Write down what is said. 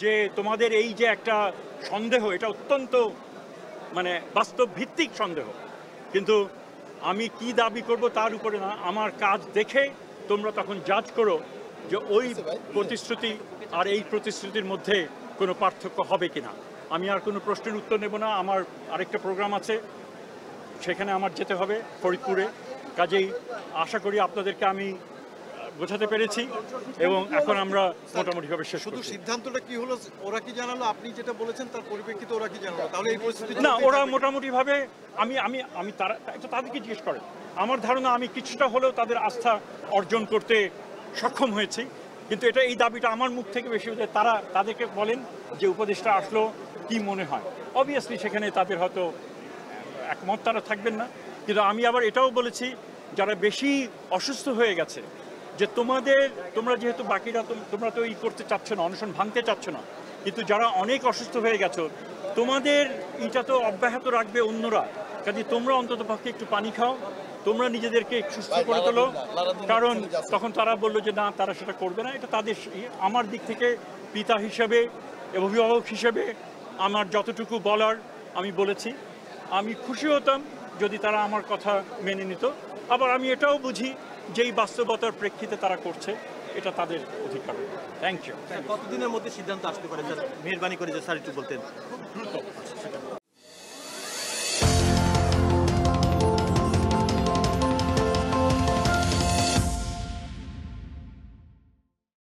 যে তোমাদের এই যে একটা সন্দেহ, এটা অত্যন্ত মানে বাস্তব ভিত্তিক সন্দেহ, কিন্তু আমি কি দাবি করব তার উপরে না, আমার কাজ দেখে তোমরা তখন জাজ করো যে ওই প্রতিশ্রুতি আর এই প্রতিশ্রুতির মধ্যে কোনো পার্থক্য হবে কিনা। আমি আর কোনো প্রশ্নের উত্তর নেব না, আমার আরেকটা প্রোগ্রাম আছে, সেখানে আমার যেতে হবে ফরিদপুরে। কাজেই আশা করি আপনাদেরকে আমি বোঝাতে পেরেছি এবং এখন আমরা মোটামুটিভাবে শেষ শুধু করছি। সিদ্ধান্তটা কি হলো, ওরা কি জানালো, আপনি যেটা বলেছেন তার পরিপ্রেক্ষিতে ওরা কি জানালো? তাহলে এই পরিস্থিতি না, ওরা মোটামুটিভাবে আমি আমি আমি তারা এটা তাদেরকে জিজ্ঞেস করেন। আমার ধারণা আমি কিছুটা হলেও তাদের আস্থা অর্জন করতে সক্ষম হয়েছি, কিন্তু এটা এই দাবিটা আমার মুখ থেকে বেশি হয়ে যায়। তাদেরকে বলেন যে উপদেশটা আসলো কি মনে হয়, অবভিয়াসলি সেখানে তাদের হয়তো একমত তারা থাকবেন না, কিন্তু আমি আবার এটাও বলেছি যারা বেশি অসুস্থ হয়ে গেছে যে তোমরা যেহেতু বাকিরা তোমরা তো করতে চাচ্ছ না, অনশন ভাঙতে চাচ্ছ না, কিন্তু যারা অনেক অসুস্থ হয়ে গেছো তোমাদের এটা তো অব্যাহত রাখবে অন্যরা, কাজে তোমরা অন্তত পক্ষে একটু পানি খাও, তোমরা নিজেদেরকে সুস্থ করে তোলো। কারণ তখন তারা বললো যে না, তারা সেটা করবে না। এটা তাদের, আমার দিক থেকে পিতা হিসেবে, অভিভাবক হিসেবে আমার যতটুকু বলার আমি বলেছি। আমি খুশি হতাম যদি তারা আমার কথা মেনে নিত। আবার আমি এটাও বুঝি যে এই বাস্তবতার প্রেক্ষিতে তারা করছে, এটা তাদের অধিকার। Thank you. কতদিনের মধ্যে সিদ্ধান্ত আসতে পারে স্যার? মেহরবানি করে যে স্যার একটু বলতেন।